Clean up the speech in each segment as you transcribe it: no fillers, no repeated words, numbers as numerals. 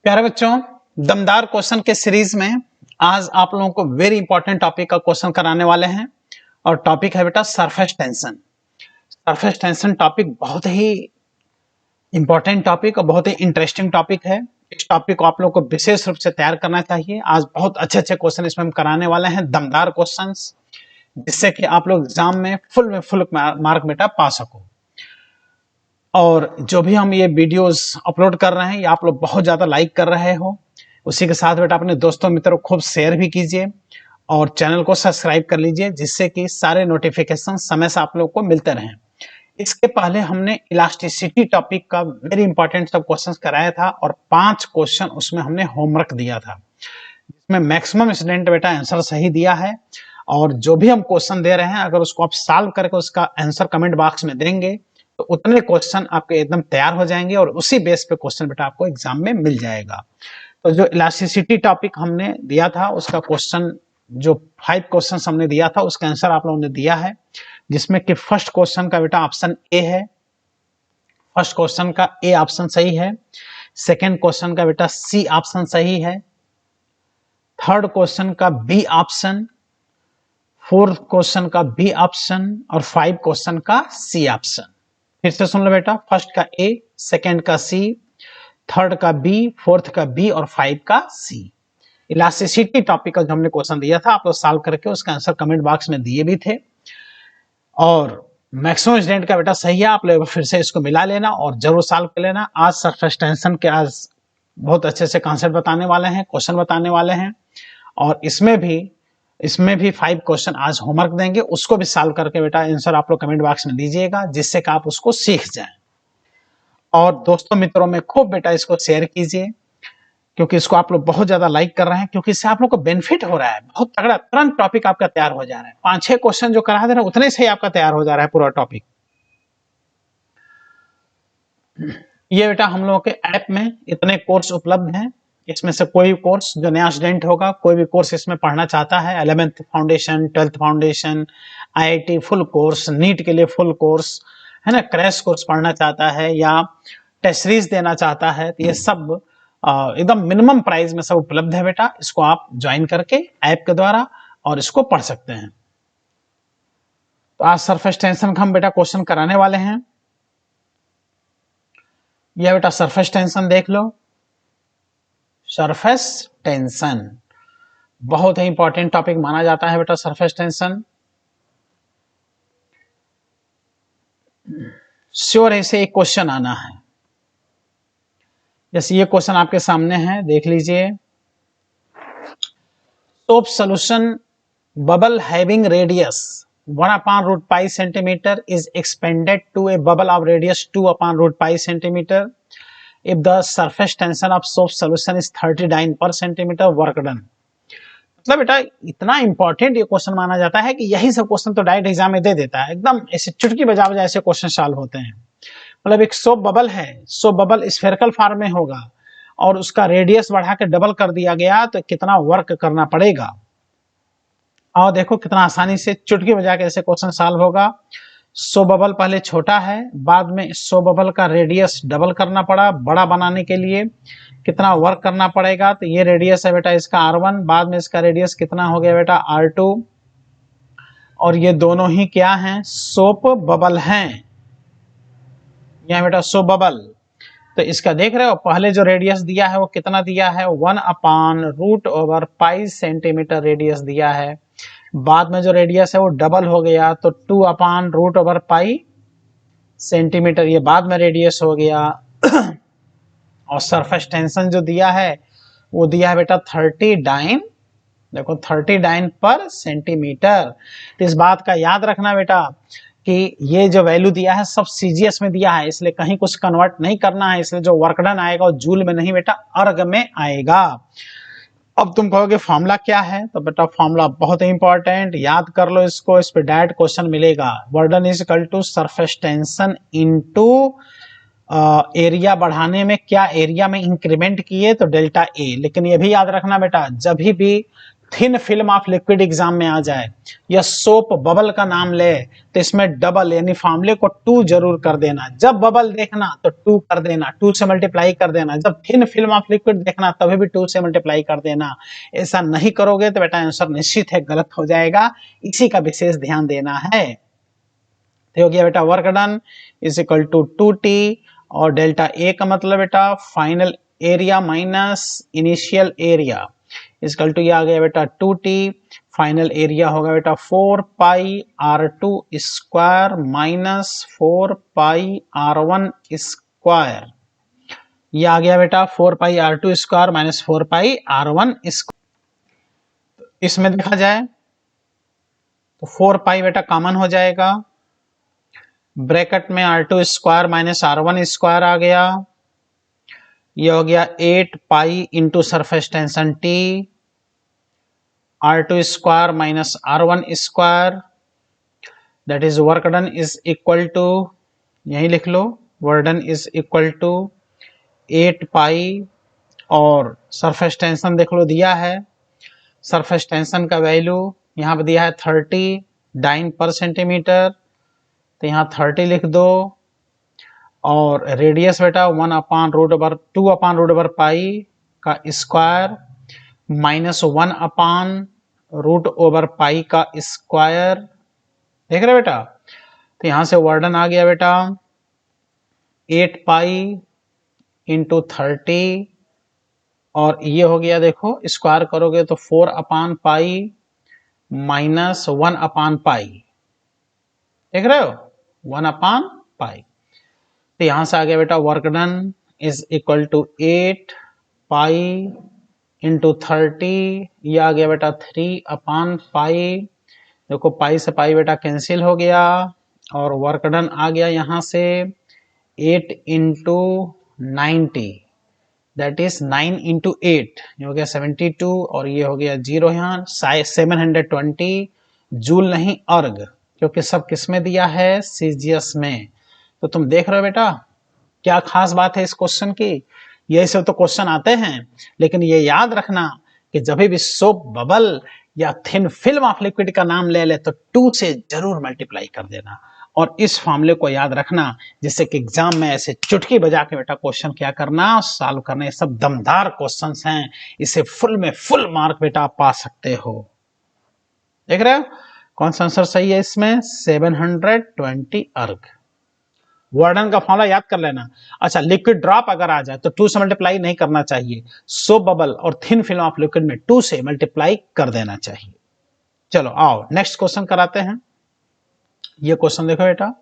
प्यारे बच्चों, दमदार क्वेश्चन के सीरीज में आज आप लोगों को वेरी इंपॉर्टेंट टॉपिक का क्वेश्चन कराने वाले हैं और टॉपिक है बेटा surface tension. Surface tension topic बहुत ही इंपॉर्टेंट टॉपिक और बहुत ही इंटरेस्टिंग टॉपिक है। इस टॉपिक को आप लोगों को विशेष रूप से तैयार करना चाहिए। आज बहुत अच्छे अच्छे क्वेश्चन इसमें हम कराने वाले हैं, दमदार क्वेश्चन, जिससे कि आप लोग एग्जाम में फुल मार्क बेटा पा सको। और जो भी हम ये वीडियोस अपलोड कर रहे हैं ये आप लोग बहुत ज्यादा लाइक कर रहे हो, उसी के साथ बेटा अपने दोस्तों मित्रों को खूब शेयर भी कीजिए और चैनल को सब्सक्राइब कर लीजिए, जिससे कि सारे नोटिफिकेशन समय से आप लोग को मिलते रहें। इसके पहले हमने इलास्टिसिटी टॉपिक का वेरी इंपॉर्टेंट सब क्वेश्चंस कराया था और 5 क्वेश्चन उसमें हमने होमवर्क दिया था, जिसमें मैक्सिमम स्टूडेंट बेटा आंसर सही दिया है। और जो भी हम क्वेश्चन दे रहे हैं अगर उसको आप सॉल्व करके उसका आंसर कमेंट बॉक्स में देंगे तो उतने क्वेश्चन आपके एकदम तैयार हो जाएंगे और उसी बेस पे क्वेश्चन बेटा आपको एग्जाम में मिल जाएगा। तो जो इलास्टिसिटी टॉपिक हमने दिया था उसका क्वेश्चन, जो 5 क्वेश्चन हमने दिया था उसका आंसर आप लोगों ने दिया है, जिसमें कि फर्स्ट क्वेश्चन का बेटा ऑप्शन ए है। फर्स्ट क्वेश्चन का ए ऑप्शन सही है। सेकेंड क्वेश्चन का बेटा सी ऑप्शन सही है। थर्ड क्वेश्चन का बी ऑप्शन, फोर्थ क्वेश्चन का बी ऑप्शन और 5 क्वेश्चन का सी ऑप्शन। फिर से सुन लो बेटा, फर्स्ट का ए, सेकेंड का सी, थर्ड का बी, फोर्थ का बी और 5 का सी। इलास्टिसिटी टॉपिक का जो हमने क्वेश्चन दिया था आप लोग सॉल्व करके उसका आंसर कमेंट बॉक्स में दिए भी थे और मैक्सिमम स्टूडेंट का बेटा सही है। आप लोग फिर से इसको मिला लेना और जरूर सॉल्व कर लेना। आज सरफेस टेंशन के आज बहुत अच्छे से कॉन्सेप्ट बताने वाले हैं, क्वेश्चन बताने वाले हैं और इसमें भी 5 क्वेश्चन आज होमवर्क देंगे, उसको भी सॉल्व करके बेटा आंसर आप लोग कमेंट बॉक्स में दीजिएगा, जिससे कि आप उसको सीख जाएं। और दोस्तों मित्रों में खूब बेटा इसको शेयर कीजिए, क्योंकि इसको आप लोग बहुत ज्यादा लाइक कर रहे हैं, क्योंकि इससे आप लोग को बेनिफिट हो रहा है। बहुत तगड़ा तुरंत टॉपिक आपका तैयार हो जा रहा है। 5-6 क्वेश्चन जो करा दे रहे हैं उतने से ही आपका तैयार हो जा रहा है पूरा टॉपिक। ये बेटा हम लोगों के ऐप में इतने कोर्स उपलब्ध हैं, इसमें से कोई कोर्स जो नया स्टूडेंट होगा, कोई भी कोर्स इसमें पढ़ना चाहता है, 11th foundation, 12th foundation, IIT full course, NEET के लिए फुल कोर्स है ना, क्रैश कोर्स पढ़ना चाहता है या टेस्ट सीरीज देना चाहता है, तो ये सब एकदम मिनिमम प्राइस में सब उपलब्ध है बेटा। इसको आप ज्वाइन करके ऐप के द्वारा और इसको पढ़ सकते हैं। तो आज सरफेस टेंशन का हम बेटा क्वेश्चन कराने वाले हैं। यह बेटा सरफेस टेंशन देख लो। सरफेस टेंशन बहुत ही इंपॉर्टेंट टॉपिक माना जाता है बेटा सरफेस टेंशन। श्योर ऐसे एक क्वेश्चन आना है, जैसे ये क्वेश्चन आपके सामने है, देख लीजिए। Soap solution bubble having radius 1/√π centimetre is expanded to a bubble of radius 2/√π centimetre if the surface tension of soap solution is 30 dyne per centimeter work done। मतलब बेटा इतना इंपॉर्टेंट ये क्वेश्चन माना जाता है कि यही सब क्वेश्चन तो डायरेक्ट एग्जाम में दे देता है, एकदम ऐसे चुटकी बजा बजा ऐसे क्वेश्चन सॉल्व होते हैं। मतलब एक सोप बबल है, सोप बबल स्फेरिकल फॉर्म में होगा और उसका रेडियस बढ़ा के डबल कर दिया गया तो कितना वर्क करना पड़ेगा। और देखो कितना आसानी से चुटकी बजा के ऐसे क्वेश्चन सॉल्व होगा। सो बबल पहले छोटा है, बाद में सो बबल का रेडियस डबल करना पड़ा, बड़ा बनाने के लिए कितना वर्क करना पड़ेगा। तो ये रेडियस है बेटा इसका R1, बाद में इसका रेडियस कितना हो गया बेटा R2 और ये दोनों ही क्या हैं, सोप बबल हैं। यह बेटा सोप बबल, तो इसका देख रहे हो पहले जो रेडियस दिया है वो कितना दिया है 1/√π सेंटीमीटर रेडियस दिया है, बाद में जो रेडियस है वो डबल हो गया तो 2/√π सेंटीमीटर ये बाद में रेडियस हो गया। और सरफेस टेंशन जो दिया है वो दिया है बेटा 30 डाइन, देखो 30 डाइन पर सेंटीमीटर। तो इस बात का याद रखना बेटा कि ये जो वैल्यू दिया है सब सीजीएस में दिया है, इसलिए कहीं कुछ कन्वर्ट नहीं करना है, इसलिए जो वर्क डन आएगा वो जूल में नहीं बेटा अर्ग में आएगा। अब तुम कहोगे फॉर्मूला क्या है, तो बेटा फॉर्मूला बहुत ही इंपॉर्टेंट, याद कर लो इसको, इस पे डायरेक्ट क्वेश्चन मिलेगा। Work done is equal to surface tension into area बढ़ाने में क्या एरिया में इंक्रीमेंट किए तो डेल्टा ए। लेकिन ये भी याद रखना बेटा जब भी thin film of liquid exam में आ जाए या सोप बबल का नाम ले तो इसमें डबल यानी फॉर्मूले को 2 जरूर कर देना। जब बबल देखना तो 2 कर देना, 2 से मल्टीप्लाई कर देना। जब थिन फिल्म ऑफ लिक्विड देखना तभी भी 2 से मल्टीप्लाई कर देना। ऐसा नहीं करोगे तो बेटा आंसर निश्चित है गलत हो जाएगा, इसी का विशेष ध्यान देना है। तो हो गया बेटा work done is equal to 2t और डेल्टा ए का मतलब बेटा final area minus initial area equal to ये आ गया बेटा 2t, फाइनल एरिया होगा बेटा 4 पाई r2 स्क्वायर माइनस 4 पाई r1 स्क्वायर। ये आ गया बेटा 4 पाई r2 स्क्वायर माइनस 4 पाई r1 स्क्वायर। इसमें देखा जाए तो 4 पाई बेटा कॉमन हो जाएगा, ब्रैकेट में r2 square minus r1 square आ गया। ये हो गया 8 pi into surface tension t, r2 square minus r1 square that is work done is equal to, यही लिख लो, work done is equal to 8 pi और सरफेस टेंशन देख लो दिया है, सरफेस टेंशन का वैल्यू यहाँ पे दिया है 30 डाइन पर सेंटीमीटर, तो यहाँ 30 लिख दो और रेडियस बेटा 2 अपान रूट ओवर पाई का square minus 1 upon root over pi का स्क्वायर। देख रहे बेटा, तो यहां से वर्डन आ गया बेटा 8 पाई इंटू 30 और ये हो गया देखो स्क्वायर करोगे तो 4 अपान पाई माइनस 1 अपान पाई, देख रहे हो 1 अपान पाई। तो यहां से आ गया बेटा work done is equal to 8 pi into 30, ये आ गया बेटा 3 अपान पाई, देखो पाई से पाई बेटा कैंसिल हो गया और वर्क डन आ गया यहाँ से 8 इंटू 90 दैट इज 9 इंटू 8, ये हो गया 72 और ये हो गया 0 यहाँ 720 जूल नहीं अर्ग, क्योंकि सब किस में दिया है सीजीएस में। तो तुम देख रहे हो बेटा क्या खास बात है इस क्वेश्चन की, ये सब तो क्वेश्चन आते हैं लेकिन ये याद रखना कि जब भी सोप बबल या थिन फिल्म ऑफ लिक्विड का नाम ले ले तो 2 से जरूर मल्टीप्लाई कर देना और इस फॉर्मूले को याद रखना जिससे कि एग्जाम में ऐसे चुटकी बजा के बेटा क्वेश्चन क्या करना सॉल्व करना। ये सब दमदार क्वेश्चंस हैं, इसे फुल में फुल मार्क बेटा पा सकते हो। देख रहे हो कौन सा आंसर सही है इसमें 720 अर्ग। वर्डन का फॉर्मूला याद कर लेना। अच्छा लिक्विड ड्रॉप अगर आ जाए तो 2 से मल्टीप्लाई नहीं करना चाहिए, सोप बबल और थिन फिल्म ऑफ लिक्विड में 2 से मल्टीप्लाई कर देना चाहिए। चलो आओ नेक्स्ट क्वेश्चन कराते हैं। ये क्वेश्चन देखो बेटा,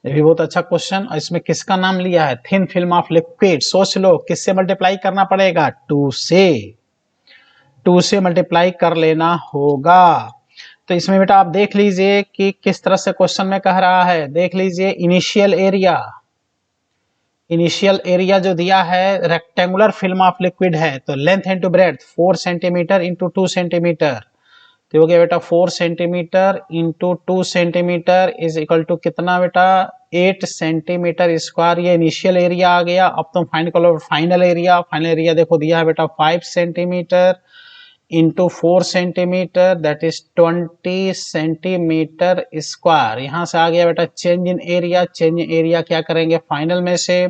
ये भी बहुत अच्छा क्वेश्चन और इसमें किसका नाम लिया है थिन फिल्म ऑफ लिक्विड। सोच लो किससे मल्टीप्लाई करना पड़ेगा 2 से मल्टीप्लाई कर लेना होगा। तो इसमें बेटा आप देख लीजिए कि किस तरह से क्वेश्चन में कह रहा है, देख लीजिए इनिशियल एरिया जो दिया है रेक्टेंगुलर फिल्म ऑफ लिक्विड है तो length into breadth 4 centimetre into 2 centimetre, तो हो गया बेटा 4 centimetre into 2 centimetre is equal to कितना बेटा 8 सेंटीमीटर स्क्वायर। ये इनिशियल एरिया आ गया। अब तुम फाइंड करो फाइनल एरिया देखो दिया है बेटा 5 centimetre into 4 centimetre that is 20 centimetre square. यहां से आ गया बेटा चेंज इन एरिया क्या करेंगे फाइनल में से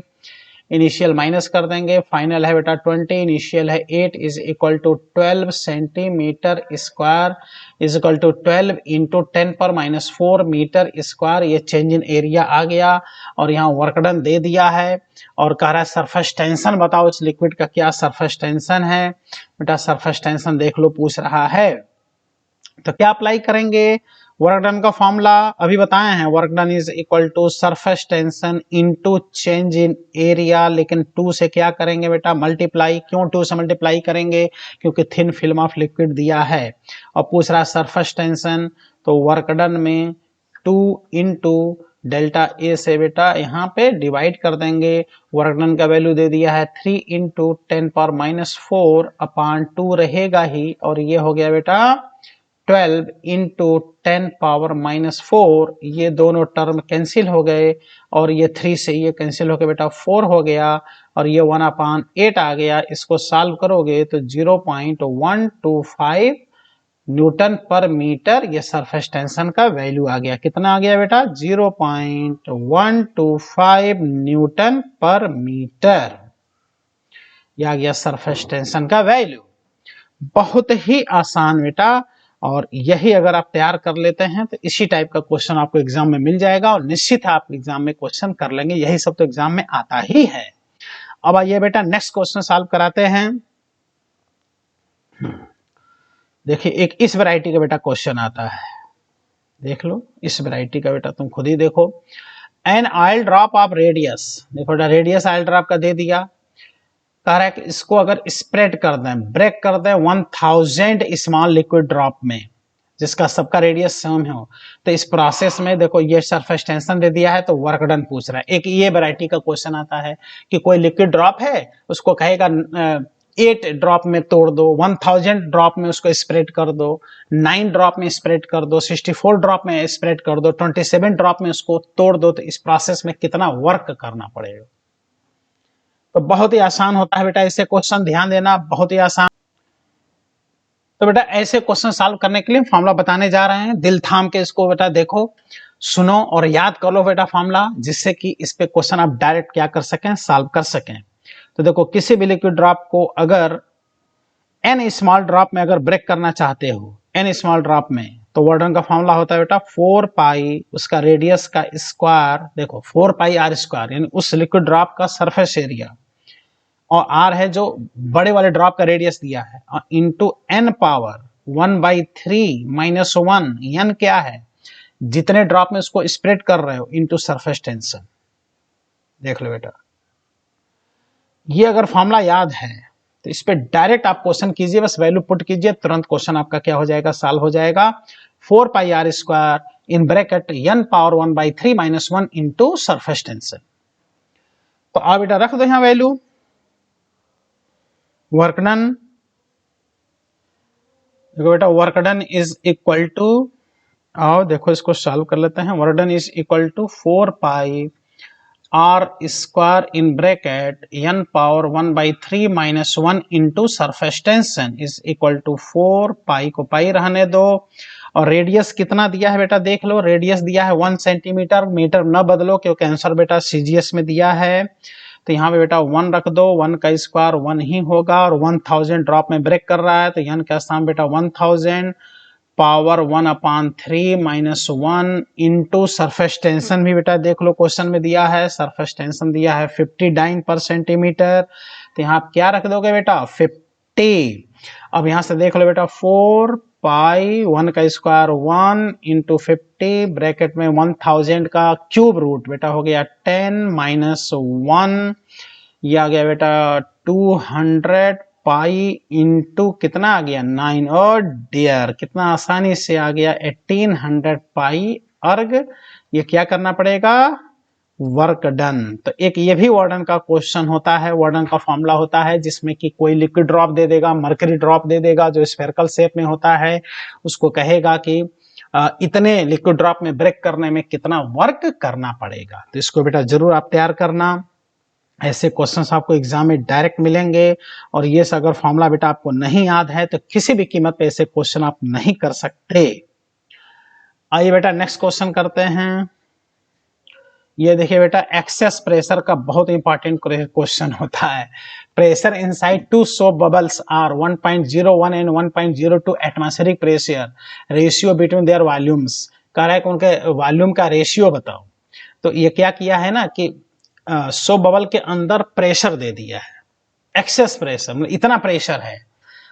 इनिशियल माइनस कर देंगे, फाइनल है बेटा 20 इनिशियल है 8 is equal to 12 centimetre square is equal to 12 into 10 पर माइनस 4 मीटर स्क्वायर। ये चेंज इन एरिया आ गया और यहाँ वर्क डन दे दिया है और कह रहा है सरफेस टेंशन बताओ इस लिक्विड का क्या सरफेस टेंशन है। बेटा सरफेस टेंशन देख लो पूछ रहा है तो क्या अप्लाई करेंगे, वर्क डन का फॉर्मूला अभी बताए हैं, work done is equal to surface tension into change in area, लेकिन 2 से क्या करेंगे बेटा मल्टीप्लाई। क्यों 2 से मल्टीप्लाई करेंगे, क्योंकि थिन फिल्म ऑफ लिक्विड दिया है और पूछ रहा है सरफेस टेंशन, तो वर्क डन में 2 इंटू डेल्टा ए से बेटा यहाँ पे डिवाइड कर देंगे। वर्क डन का वैल्यू दे दिया है 3 इंटू 10 पावर माइनस 4 अपान 2 रहेगा ही और ये हो गया बेटा 12 इंटू 10 पावर माइनस 4, ये दोनों टर्म कैंसिल हो गए और ये 3 से ये कैंसिल हो गया बेटा 4 हो गया और ये 1/8 आ गया। इसको सॉल्व करोगे तो 0.125 न्यूटन पर मीटर, ये सरफेस टेंशन का वैल्यू आ गया। कितना आ गया बेटा? 0.125 न्यूटन पर मीटर, यह आ गया सरफेस टेंशन का वैल्यू। बहुत ही आसान बेटा, और यही अगर आप तैयार कर लेते हैं तो इसी टाइप का क्वेश्चन आपको एग्जाम में मिल जाएगा, और निश्चित है आप एग्जाम में क्वेश्चन कर लेंगे, यही सब तो एग्जाम में आता ही है। अब आइए बेटा नेक्स्ट क्वेश्चन सॉल्व कराते हैं। देखिए एक इस वैरायटी का बेटा क्वेश्चन आता है, देख लो इस वैरायटी का बेटा, तुम खुद ही देखो। An oil drop of radius, देखो बेटा रेडियस ऑयल ड्रॉप का दे दिया, कह रहा है कि इसको अगर स्प्रेड कर दें, ब्रेक कर दें 1000 स्मॉल लिक्विड ड्रॉप में, जिसका सबका रेडियस सेम हो, तो इस प्रोसेस में देखो ये सरफेस टेंशन दे दिया है, तो वर्क डन पूछ रहा है। एक ये वैरायटी का क्वेश्चन आता है कि कोई लिक्विड ड्रॉप है, उसको कहेगा 8 ड्रॉप में तोड़ दो, 1000 ड्रॉप में उसको स्प्रेड कर दो, 9 ड्रॉप में स्प्रेड कर दो, 64 ड्रॉप में स्प्रेड कर दो, 27 ड्रॉप में उसको तोड़ दो, तो इस प्रोसेस में कितना वर्क करना पड़ेगा। तो बहुत ही आसान होता है बेटा ऐसे क्वेश्चन, ध्यान देना, बहुत ही आसान। तो बेटा ऐसे क्वेश्चन सॉल्व करने के लिए फॉर्मूला बताने जा रहे हैं, दिल थाम के इसको बेटा देखो, सुनो और याद कर लो बेटा फॉर्मूला, जिससे कि इस पे क्वेश्चन आप डायरेक्ट क्या कर सकें, सॉल्व कर सकें। तो देखो किसी भी लिक्विड ड्रॉप को अगर एन स्मॉल ड्रॉप में अगर ब्रेक करना चाहते हो, एन स्मॉल ड्रॉप में, तो वर्डन का फॉर्मूला होता है बेटा 4 पाई उसका रेडियस का स्क्वायर, देखो 4 पाई आर स्क्वायर, यानी उस लिक्विड ड्रॉप का सरफेस एरिया, और आर है जो बड़े वाले ड्रॉप का रेडियस दिया है, और into n power 1/3 minus 1, n क्या है, जितने ड्रॉप में उसको स्प्रेड कर रहे हो, इंटू सरफेस टेंशन। देख लो बेटा, ये अगर फॉर्मूला याद है तो इस पे डायरेक्ट आप क्वेश्चन कीजिए, बस वैल्यू पुट कीजिए, तुरंत क्वेश्चन आपका क्या हो जाएगा, सॉल्व हो जाएगा। 4 pi are square in bracket N power 1/3 minus 1 into surface tension. तो आप बेटा रख दो यहां वैल्यू, वर्क डन, देखो बेटा work done is equal to, आओ देखो इसको सॉल्व कर लेते हैं, work done is equal to 4 pi are square in bracket N power 1/3 minus 1 into surface tension is equal to 4 pi को पाई रहने दो, और रेडियस कितना दिया है बेटा, देख लो रेडियस दिया है 1 सेंटीमीटर, मीटर न बदलो क्योंकि आंसर बेटा सीजीएस में दिया है, तो यहाँ पे बेटा 1 रख दो, 1 का स्क्वायर 1 ही होगा, और 1000 ड्रॉप में ब्रेक कर रहा है, तो एन का स्थान बेटा 1000 power 1/3 minus 1 into surface tension भी बेटा देख लो क्वेश्चन में दिया है, सरफेस टेंशन दिया है 59 पर सेंटीमीटर, तो यहाँ आप क्या रख दोगे बेटा 50। अब यहां से देख लो बेटा 4 पाई 1 का स्क्वायर 1 इंटू 50 ब्रैकेट में 1000 का क्यूब रूट बेटा हो गया 10 माइनस 1, ये आ गया बेटा 200 पाई इंटू कितना आ गया 9, और डियर कितना आसानी से आ गया 1800 पाई अर्ग, ये क्या करना पड़ेगा, वर्क डन। तो एक ये भी वार्डन का क्वेश्चन होता है, वार्डन का फॉर्मूला होता है, जिसमें कि कोई लिक्विड ड्रॉप दे देगा, मरकरी ड्रॉप दे देगा जो स्फेरिकल शेप में होता है, उसको कहेगा कि इतने लिक्विड ड्रॉप में ब्रेक करने में कितना वर्क करना पड़ेगा। तो इसको बेटा जरूर आप तैयार करना, ऐसे क्वेश्चंस आपको एग्जाम में डायरेक्ट मिलेंगे, और ये अगर फॉर्मूला बेटा आपको नहीं याद है तो किसी भी कीमत पे ऐसे क्वेश्चन आप नहीं कर सकते। आइए बेटा नेक्स्ट क्वेश्चन करते हैं। ये देखिए बेटा एक्सेस प्रेशर का बहुत इंपॉर्टेंट क्वेश्चन होता है। Pressure inside two soap bubbles are 1.01 and 1.02 atmospheric pressure, ratio between their volumes, कह रहा है कि उनके वॉल्यूम का रेशियो बताओ। तो ये क्या किया है ना कि सोप बबल के अंदर प्रेशर दे दिया है, एक्सेस प्रेशर, मतलब इतना प्रेशर है,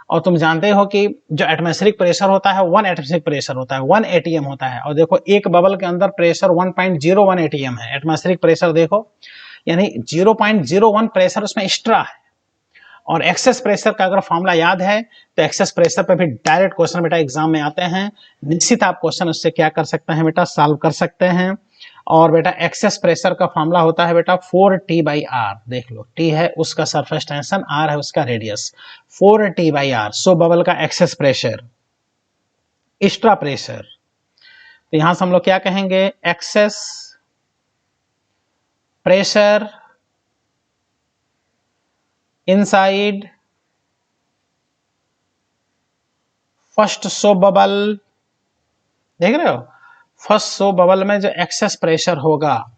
और तुम जानते हो कि जो एटमॉस्फेरिक प्रेशर होता है 1 एटमॉस्फेरिक प्रेशर होता है, 1 एटीएम होता है, और देखो एक बबल के अंदर प्रेशर 1.01 एटीएम है, एटमॉस्फेरिक प्रेशर देखो, यानी 0.01 प्रेशर उसमें एक्स्ट्रा है। और एक्सेस प्रेशर का अगर फॉर्मूला याद है तो एक्सेस प्रेशर पे भी डायरेक्ट क्वेश्चन बेटा एग्जाम में आते हैं, निश्चित आप क्वेश्चन उससे क्या कर सकते हैं बेटा, सॉल्व कर सकते हैं। और बेटा एक्सेस प्रेशर का फॉर्मूला होता है बेटा 4T/R, देख लो T है उसका सरफेस टेंशन, R है उसका रेडियस, 4T/R सो बबल का एक्सेस प्रेशर, एक्स्ट्रा प्रेशर। तो यहां से हम लोग क्या कहेंगे, excess pressure inside first soap bubble, देख रहे हो, फर्स्ट सोप बबल में जो एक्सेस प्रेशर होगा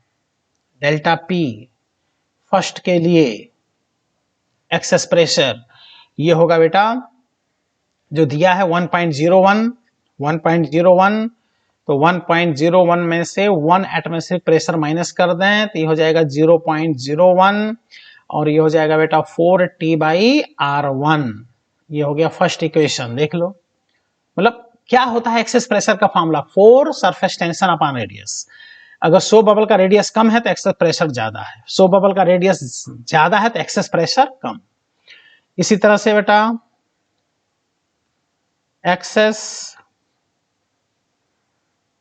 डेल्टा पी, फर्स्ट के लिए एक्सेस प्रेशर ये होगा बेटा, जो दिया है 1.01, तो 1.01 में से 1 एटमॉस्फेरिक प्रेशर माइनस कर दें तो ये हो जाएगा 0.01 और ये हो जाएगा बेटा 4T/R1। ये हो गया फर्स्ट इक्वेशन, देख लो। मतलब क्या होता है एक्सेस प्रेशर का formula, 4 surface tension upon radius. अगर सोप बबल का रेडियस कम है तो एक्सेस प्रेशर ज्यादा है, सोप बबल का रेडियस ज्यादा है तो एक्सेस प्रेशर कम। इसी तरह से बेटा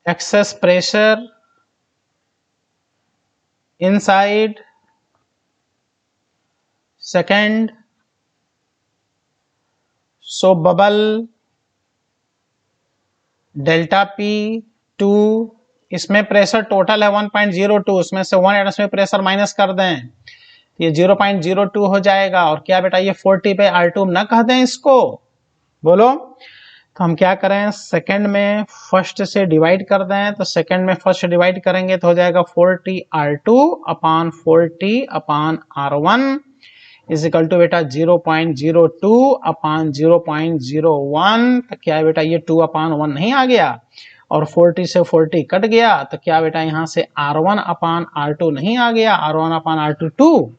excess pressure inside second soap bubble delta P 2, इसमें प्रेशर टोटल है 1.02, उसमें से 1 एटमॉस्फेरिक प्रेशर माइनस कर दें, ये 0.02 हो जाएगा। और क्या बेटा ये 4T/R2 ना कह दें इसको, बोलो। तो हम क्या करें, सेकंड में फर्स्ट से डिवाइड कर दें, तो सेकंड में फर्स्ट से डिवाइड करेंगे तो हो जाएगा 4T/R2 upon 4T/R1 is equal to बेटा 0.02 अपॉन 0.01। तो क्या है बेटा ये 2/1 नहीं आ गया और 40 से 40 कट गया, तो क्या बेटा यहाँ से R1/R2 नहीं आ गया, R1/R2 2।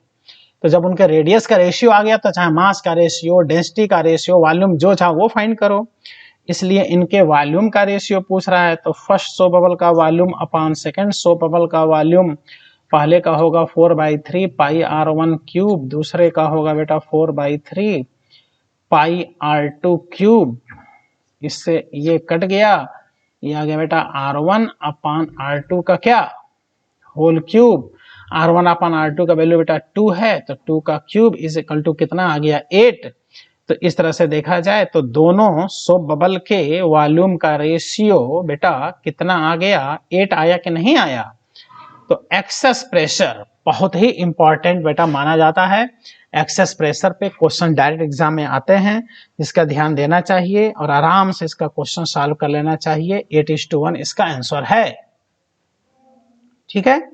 तो जब उनके रेडियस का रेशियो आ गया तो चाहे मास का रेशियो, डेंसिटी का रेशियो, वॉल्यूम जो चाहे वो फाइंड करो, इसलिए इनके वॉल्यूम का रेशियो पूछ रहा है। तो फर्स्ट सोप बबल का volume upon second soap bubble का वॉल्यूम, पहले का होगा 4/3 πr1 क्यूब, दूसरे का होगा बेटा 4/3 πr2 क्यूब। इससे ये कट गया, ये आ गया बेटा R1/R2 का क्या होल क्यूब। R1/R2 का वैल्यू बेटा 2 है, तो 2 का क्यूब इज इक्वल टू कितना आ गया 8। तो इस तरह से देखा जाए तो दोनों सोप बबल के वॉल्यूम का रेशियो बेटा कितना आ गया, 8 आया कि नहीं आया। तो एक्सेस प्रेशर बहुत ही इंपॉर्टेंट बेटा माना जाता है। एक्सेस प्रेशर पे क्वेश्चन डायरेक्ट एग्जाम में आते हैं, इसका ध्यान देना चाहिए और आराम से इसका क्वेश्चन सॉल्व कर लेना चाहिए। 8:1 इसका आंसर है, ठीक है।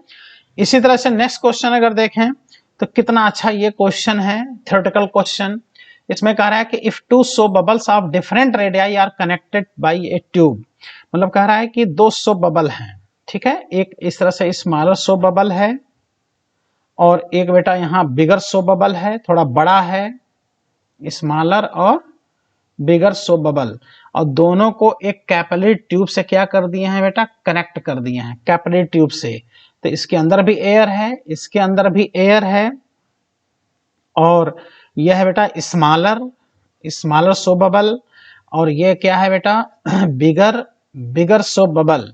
इसी तरह से नेक्स्ट क्वेश्चन अगर देखें तो कितना अच्छा ये क्वेश्चन है, थ्योरेटिकल क्वेश्चन। इसमें कह रहा है कि if two soap bubbles of different radii are connected by a tube, मतलब कह रहा है कि दो सोप बबल हैं, ठीक है। एक इस तरह से स्मॉलर सोप बबल है और एक बेटा यहाँ बिगर सोप बबल है, थोड़ा बड़ा है, स्मॉलर और बिगर सोप बबल, और दोनों को एक कैपिलरी ट्यूब से क्या कर दिए हैं बेटा, कनेक्ट कर दिए हैं कैपिलरी ट्यूब से। तो इसके अंदर भी एयर है, इसके अंदर भी एयर है, और यह है बेटा स्मॉलर सोप बबल, और ये क्या है बेटा बिगर सोप बबल।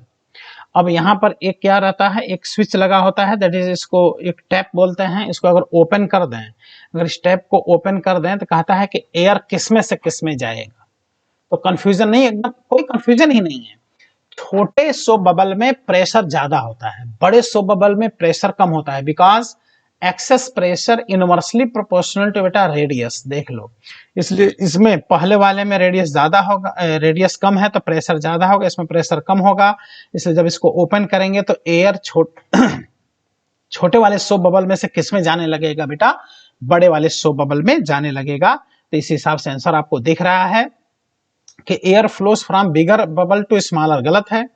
अब यहाँ पर एक क्या रहता है, एक स्विच लगा होता है, दैट इज इसको एक टैप बोलते हैं। इसको अगर ओपन कर दें, अगर इस टैप को ओपन कर दें तो कहता है कि एयर किसमें से किसमें जाएगा। तो कंफ्यूजन नहीं, एकदम कोई कंफ्यूजन ही नहीं है। छोटे सोप बबल में प्रेशर ज्यादा होता है, बड़े सोप बबल में प्रेशर कम होता है, because excess pressure inversely proportional to बेटा रेडियस। देख लो, इसलिए इसमें पहले वाले में रेडियस ज्यादा होगा, रेडियस कम है तो प्रेशर ज्यादा होगा, इसमें प्रेशर कम होगा। इसलिए जब इसको ओपन करेंगे तो एयर छोटे वाले सोप बबल में से किस में जाने लगेगा बेटा, बड़े वाले सोप बबल में जाने लगेगा। तो इस हिसाब से आंसर आपको दिख रहा है कि air flows from bigger bubble to smaller, गलत है।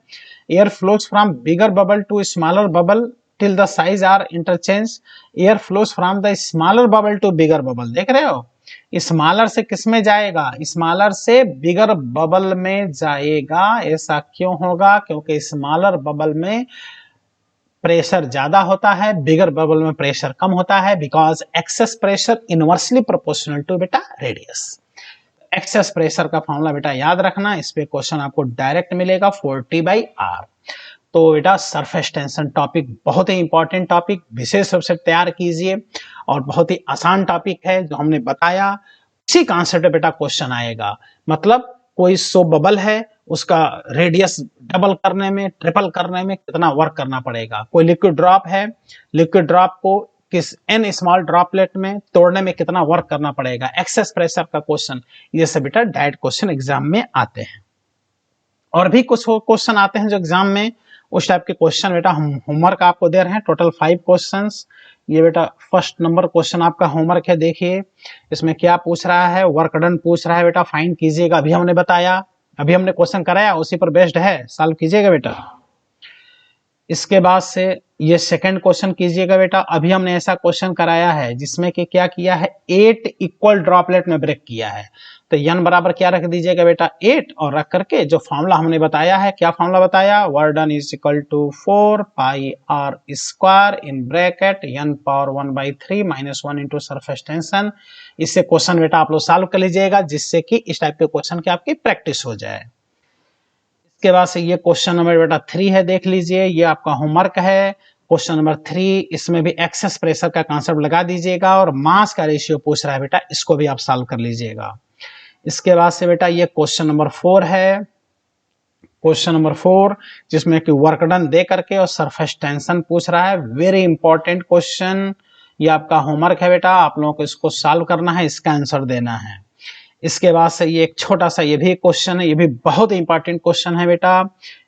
Air flows from bigger bubble to smaller bubble till the size are interchange. Air flows from the smaller bubble to bigger bubble. देख रहे हो, स्मॉलर से किस में जाएगा, स्मॉलर से बिगर बबल में जाएगा। ऐसा क्यों होगा, क्योंकि स्मॉलर बबल में प्रेशर ज्यादा होता है, बिगर बबल में प्रेशर कम होता है, because excess pressure inversely proportional to बेटा रेडियस। एक्सेस प्रेशर का फॉर्मूला बेटा याद रखना, इस पे क्वेश्चन आपको डायरेक्ट मिलेगा 4T/R। तो बेटा सरफेस टेंशन टॉपिक बहुत ही इंपॉर्टेंट टॉपिक, विशेष रूप से तैयार कीजिए और बहुत ही आसान टॉपिक है जो हमने बताया। इसी कॉन्सेप्ट पे बेटा क्वेश्चन आएगा, मतलब कोई सोप बबल है, उसका रेडियस डबल करने में, ट्रिपल करने में कितना वर्क करना पड़ेगा। कोई लिक्विड ड्रॉप है, लिक्विड ड्रॉप को किस n स्मॉल ड्रॉपलेट में तोड़ने में कितना वर्क करना पड़ेगा, एक्सेस प्रेशर का क्वेश्चन, ये सब बेटा डायरेक्ट क्वेश्चन एग्जाम में आते हैं। और भी कुछ क्वेश्चन आते हैं जो एग्जाम में, उस टाइप के क्वेश्चन बेटा हम होमवर्क आपको दे रहे हैं, टोटल 5 क्वेश्चंस। ये बेटा फर्स्ट नंबर क्वेश्चन आपका होमवर्क है, देखिए इसमें क्या पूछ रहा है, वर्क डन पूछ रहा है बेटा, फाइंड कीजिएगा। अभी हमने बताया, अभी हमने क्वेश्चन कराया, उसी पर बेस्ड है, सॉल्व कीजिएगा बेटा। इसके बाद से ये सेकंड क्वेश्चन कीजिएगा बेटा। अभी हमने ऐसा क्वेश्चन कराया है जिसमें कि क्या किया है, 8 इक्वल ड्रॉपलेट में ब्रेक किया है। तो n बराबर क्या रख दीजिएगा बेटा, 8, और रख करके जो फॉर्मूला हमने बताया है, क्या फॉर्मूला बताया, work done is equal to 4 pi are square in bracket n power 1/3 minus 1 into surface tension. इससे क्वेश्चन बेटा आप लोग सॉल्व कर लीजिएगा, जिससे कि इस टाइप के क्वेश्चन की आपकी प्रैक्टिस हो जाए। इसके बाद से ये क्वेश्चन नंबर बेटा 3 है, देख लीजिए, ये आपका होमवर्क है। क्वेश्चन नंबर 3, इसमें भी एक्सेस प्रेशर का कॉन्सेप्ट लगा दीजिएगा और मास का रेशियो पूछ रहा है बेटा, इसको भी आप सॉल्व कर लीजिएगा। इसके बाद से बेटा ये क्वेश्चन नंबर 4 है, क्वेश्चन नंबर 4 जिसमें कि वर्क डन दे करके और सरफेस टेंशन पूछ रहा है, वेरी इंपॉर्टेंट क्वेश्चन। ये आपका होमवर्क है बेटा, आप लोगों को इसको सॉल्व करना है, इसका आंसर देना है। इसके बाद से ये एक छोटा सा ये भी क्वेश्चन है, ये भी बहुत इंपॉर्टेंट क्वेश्चन है बेटा,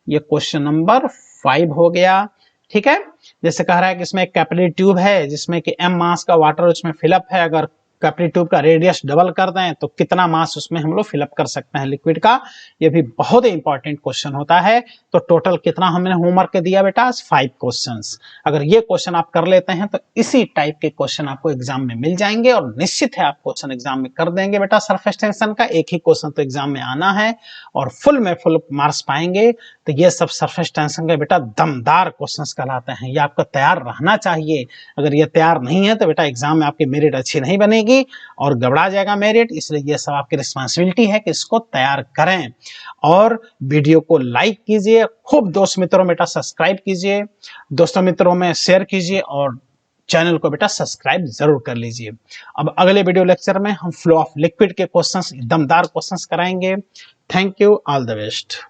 ये क्वेश्चन नंबर 5 हो गया। ठीक है, जैसे कह रहा है कि इसमें एक कैपिलरी ट्यूब है जिसमें कि m मास का वाटर उसमें फिलअप है, अगर कैपिलरी ट्यूब का रेडियस डबल कर दें तो कितना मास उसमें हम लोग फिलअप कर सकते हैं लिक्विड का। ये भी बहुत ही इंपॉर्टेंट क्वेश्चन होता है। तो टोटल कितना हमने होमवर्क दिया बेटा, 5 क्वेश्चंस। अगर ये क्वेश्चन आप कर लेते हैं तो इसी टाइप के क्वेश्चन आपको एग्जाम में मिल जाएंगे, और निश्चित है आप क्वेश्चन एग्जाम में कर देंगे बेटा। सरफेस टेंशन का एक ही क्वेश्चन तो एग्जाम में आना है और फुल में फुल मार्क्स पाएंगे। तो ये सब सरफेस टेंशन के बेटा दमदार क्वेश्चंस कहलाते हैं, ये आपको तैयार रहना चाहिए। अगर ये तैयार नहीं है तो बेटा एग्जाम में आपकी मेरिट अच्छी नहीं बनेगी और गड़बड़ा जाएगा मेरिट। इसलिए ये सब आपकी रिस्पांसिबिलिटी है कि इसको तैयार करें। और वीडियो को लाइक कीजिए, खूब दोस्त मित्रों बेटा सब्सक्राइब कीजिए, दोस्तों मित्रों में शेयर कीजिए, और चैनल को बेटा सब्सक्राइब जरूर कर लीजिए। अब अगले वीडियो लेक्चर में हम फ्लो ऑफ लिक्विड के क्वेश्चंस, दमदार क्वेश्चंस कराएंगे। Thank you, all the best.